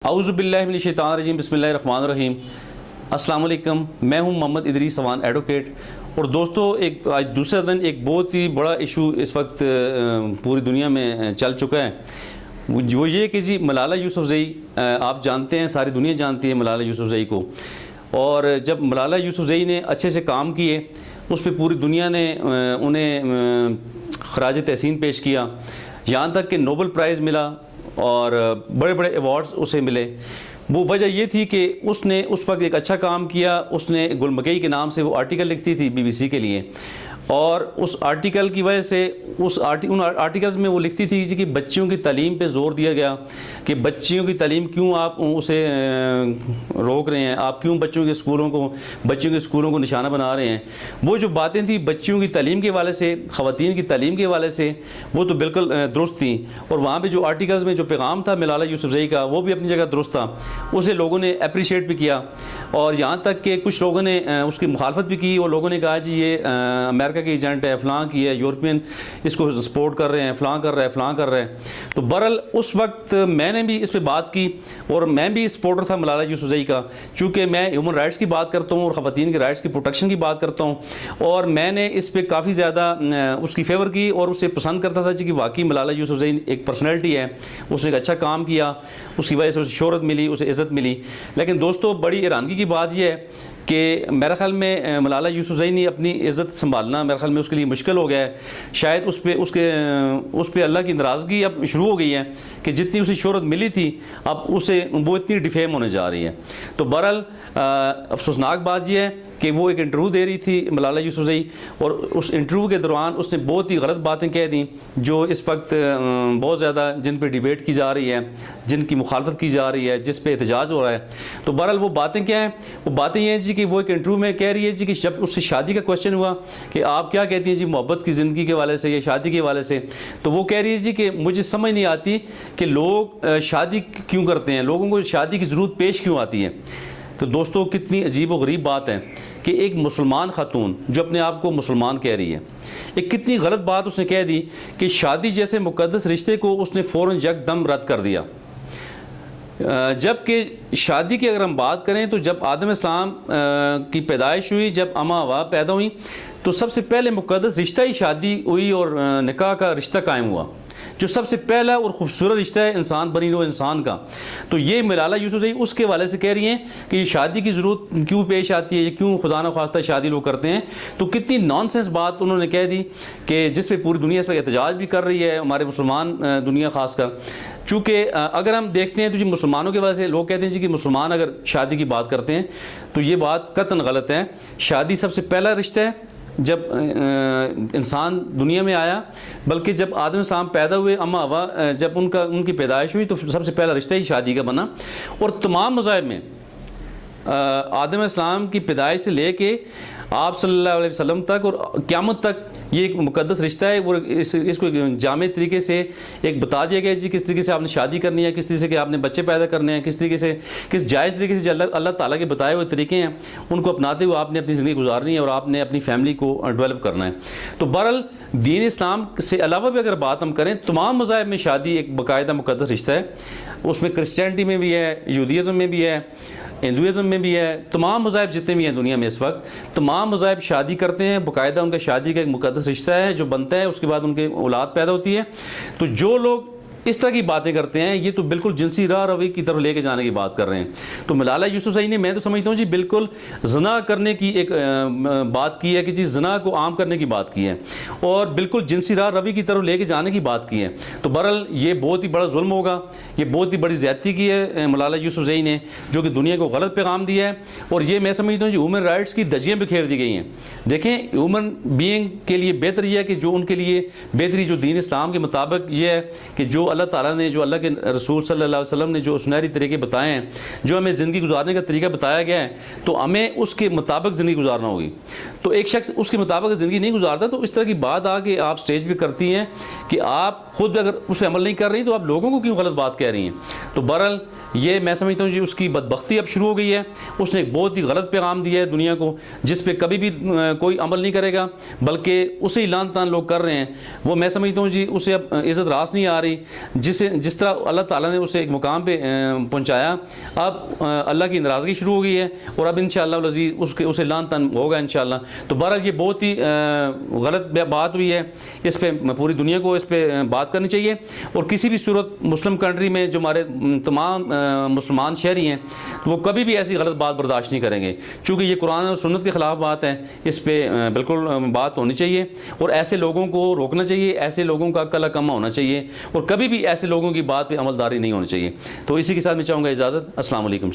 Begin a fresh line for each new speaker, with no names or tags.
औज़ुबिल्लाहिमिनश्शैतानिर्रजीम बिस्मिल्लाहिर्रहमानिर्रहीम। अस्सलाम वालेकुम, मैं हूं मोहम्मद इदरीस सवान एडवोकेट। और दोस्तों, आज दूसरा दिन एक बहुत ही बड़ा इशू इस वक्त पूरी दुनिया में चल चुका है। वो ये कि जी मलाला यूसुफ़ज़ई, आप जानते हैं, सारी दुनिया जानती है मलाला यूसुफ़ज़ई को। और जब मलाला यूसुफ़ज़ई ने अच्छे से काम किए, उस पर पूरी दुनिया ने उन्हें ख़राज तहसीन पेश किया, यहाँ तक कि नोबल प्राइज़ मिला और बड़े बड़े अवार्ड्स उसे मिले। वो वजह ये थी कि उसने उस वक्त एक अच्छा काम किया। उसने गुल मकई के नाम से वो आर्टिकल लिखती थी बीबीसी के लिए, और उस आर्टिकल की वजह से उन आर्टिकल्स में वो लिखती थी कि बच्चियों की तालीम पे ज़ोर दिया गया कि बच्चियों की तालीम क्यों आप उसे रोक रहे हैं, आप क्यों बच्चियों के स्कूलों को निशाना बना रहे हैं। वो जो बातें थी बच्चियों की तालीम के हवाले से, ख़वातीन की तालीम के हवाले से, वो तो बिल्कुल दुरुस्त थी। और वहाँ पर जो आर्टिकल्स में जो पैगाम था मलाला यूसुफ़ज़ई का, वो भी अपनी जगह दुरुस्त था। उसे लोगों ने अप्रिशिएट भी किया, और यहाँ तक कि कुछ लोगों ने उसकी मुखालफत भी की। और लोगों ने कहा जी ये अमेरिका के एजेंट है, फ़लाँ की है, यूरोपियन इसको सपोर्ट कर रहे हैं, फ़लाँ कर रहा है। तो बहरहाल उस वक्त मैंने भी इस पर बात की, और मैं भी सपोर्टर था मलाला यूसुफ़ज़ई का, चूँकि मैं ह्यूमन राइट्स की बात करता हूँ और ख़वातीन के राइट्स की प्रोटेक्शन की बात करता हूँ। और मैंने इस पर काफ़ी ज़्यादा उसकी फेवर की और उसे पसंद करता था जी कि वाकई मलाला यूसुफ़ज़ई एक पर्सनैलिटी है, उसने एक अच्छा काम किया, उसकी वजह से उसे शोहरत मिली, उसे इज़्ज़त मिली। लेकिन दोस्तों, बड़ी हैरानगी की बात यह है कि मेरे ख़्याल में मलाला यूसुफ़ज़ई ने अपनी इज़्ज़त संभालना मेरे ख़्याल में उसके लिए मुश्किल हो गया है। शायद उस पर अल्लाह की नाराज़गी अब शुरू हो गई है कि जितनी उसे शोहरत मिली थी अब उसे वो इतनी डिफेम होने जा रही है। तो बहरहाल अफसोसनाक बात यह है कि वो एक इंटरव्यू दे रही थी मलाला यूसुफ़ज़ई, और उस इंटरव्यू के दौरान उसने बहुत ही गलत बातें कह दी जो इस वक्त बहुत ज़्यादा जिन पर डिबेट की जा रही है, जिनकी मुखालफत की जा रही है, जिस पे एहतजाज हो रहा है। तो बहरहाल वो बातें क्या हैं? वो बातें ये हैं जी कि वो एक इंटरव्यू में कह रही है जी कि जब उससे शादी का क्वेश्चन हुआ कि आप क्या कहती हैं जी मोहब्बत की ज़िंदगी के हवाले से या शादी के हवाले से, तो वो कह रही है जी कि मुझे समझ नहीं आती कि लोग शादी क्यों करते हैं, लोगों को शादी की ज़रूरत पेश क्यों आती है। तो दोस्तों, कितनी अजीब व गरीब बात है कि एक मुसलमान खातून जो अपने आप को मुसलमान कह रही है, एक कितनी गलत बात उसने कह दी कि शादी जैसे मुक़द्दस रिश्ते को उसने फ़ौरन यकदम रद्द कर दिया। जबकि शादी की अगर हम बात करें तो जब आदम इस्लाम की पैदाइश हुई, जब अम्मा हवा पैदा हुई, तो सबसे पहले मुक़द्दस रिश्ता ही शादी हुई और निकाह का रिश्ता कायम हुआ, जो सबसे पहला और ख़ूबसूरत रिश्ता है इंसान बनी नो इंसान का। तो ये मलाला यूसुफ़ज़ई उसके हवाले से कह रही हैं कि ये शादी की ज़रूरत क्यों पेश आती है, ये क्यों खुदा न ख्वास्ता शादी लोग करते हैं। तो कितनी नॉनसेंस बात उन्होंने कह दी कि जिस पे पूरी दुनिया इस पर एहतजाज भी कर रही है, हमारे मुसलमान दुनिया ख़ासकर। चूँकि अगर हम देखते हैं तो जी मुसलमानों के वजह से लोग कहते हैं जी कि मुसलमान अगर शादी की बात करते हैं तो ये बात कतई गलत है। शादी सबसे पहला रिश्ता है जब इंसान दुनिया में आया, बल्कि जब आदम इस्लाम पैदा हुए, अम्मा हवा जब उनकी पैदाइश हुई, तो सबसे पहला रिश्ता ही शादी का बना। और तमाम मज़ाहिब में आदम इस्लाम की पैदाइश से लेके आप सल्लल्लाहु अलैहि वसल्लम तक और क़यामत तक ये एक मुक़द्दस रिश्ता है। और इसको जामे तरीके से एक बता दिया गया जी किस तरीके से आपने शादी करनी है, किस तरीके से कि आपने बच्चे पैदा करने हैं, किस तरीके से, किस जायज़ तरीके से जो अल्लाह ताला के बताए हुए तरीके हैं उनको अपनाते हुए आपने अपनी ज़िंदगी गुजारनी है और आपने अपनी फैमिली को डेवलप करना है। तो बहरहाल दीन इस्लाम से अलावा भी अगर बात हम करें, तमाम मज़ाहिब में शादी एक बाकायदा मुक़द्दस रिश्ता है। उसमें क्रिश्चियनिटी में भी है, यहूदियज़म में भी है, हिंदुज़म में भी है, तमाम मज़ाहिब जितने भी हैं दुनिया में इस वक्त, तमाम मज़ाहिब शादी करते हैं। बाकायदा उनका शादी का एक मुक़द्दस रिश्ता है जो बनता है, उसके बाद उनके औलाद पैदा होती है। तो जो लोग इस तरह की बातें करते हैं ये तो बिल्कुल जिनसी राह रवी की तरफ लेके जाने की बात कर रहे हैं। तो मलाला यूसुफ़ज़ई ने, मैं तो समझता हूँ जी, बिल्कुल ज़िना करने की एक बात की है कि जी ज़िना को आम करने की बात की है और बिल्कुल जिनसी राह रवी की तरफ लेके जाने की बात की है। तो बहरहाल ये बहुत ही बड़ा जुल्म होगा, ये बहुत ही बड़ी ज़्यादती की है मलाला यूसुफ़ज़ई ने, जो कि दुनिया को गलत पैगाम दिया है। और ये मैं समझता हूँ जी ह्यूमन राइट्स की धज्जियाँ बिखेर दी गई हैं। देखें, ह्यूमन बीइंग के लिए बेहतर यह है कि जो उनके लिए बेहतरी जो दीन इस्लाम के मुताबिक ये है कि जो अल्लाह ताला ने, जो अल्लाह के रसूल सल्लल्लाहु अलैहि वसल्लम ने जो सुनहरी तरीके बताए हैं, जो हमें ज़िंदगी गुजारने का तरीका बताया गया है, तो हमें उसके मुताबिक ज़िंदगी गुजारना होगी। तो एक शख्स उसके मुताबिक ज़िंदगी नहीं गुजारता, तो इस तरह की बात आके आप स्टेज पे करती हैं कि आप खुद अगर उस पर अमल नहीं कर रही तो आप लोगों को क्यों गलत बात कह रही हैं। तो बहरहाल ये मैं समझता हूँ जी उसकी बदबख्ती अब शुरू हो गई है। उसने एक बहुत ही गलत पैगाम दिया है दुनिया को, जिस पे कभी भी कोई अमल नहीं करेगा, बल्कि उसे ही लान तान लोग कर रहे हैं। वो मैं समझता हूँ जी उसे अब इज़्ज़त रास नहीं आ रही जिस तरह अल्लाह ताला ने उसे एक मुकाम पे पहुंचाया, अब अल्लाह की नाराज़गी शुरू हो गई है और अब इंशाअल्लाह अज़ीज़ उसे लान तान होगा इंशाअल्लाह। तो बहरहाल ये बहुत ही गलत बात हुई है, इस पर पूरी दुनिया को इस पर बात करनी चाहिए। और किसी भी सूरत मुस्लिम कंट्री में जो हमारे तमाम मुसलमान शहरी हैं वो कभी भी ऐसी गलत बात बर्दाश्त नहीं करेंगे, चूँकि ये कुरान और सुन्नत के ख़िलाफ़ बात है। इस पर बिल्कुल बात होनी चाहिए और ऐसे लोगों को रोकना चाहिए, ऐसे लोगों का कला कमा होना चाहिए और कभी भी ऐसे लोगों की बात पे अमलदारी नहीं होनी चाहिए। तो इसी के साथ मैं चाहूँगा इजाज़त। अस्सलाम वालेकुम।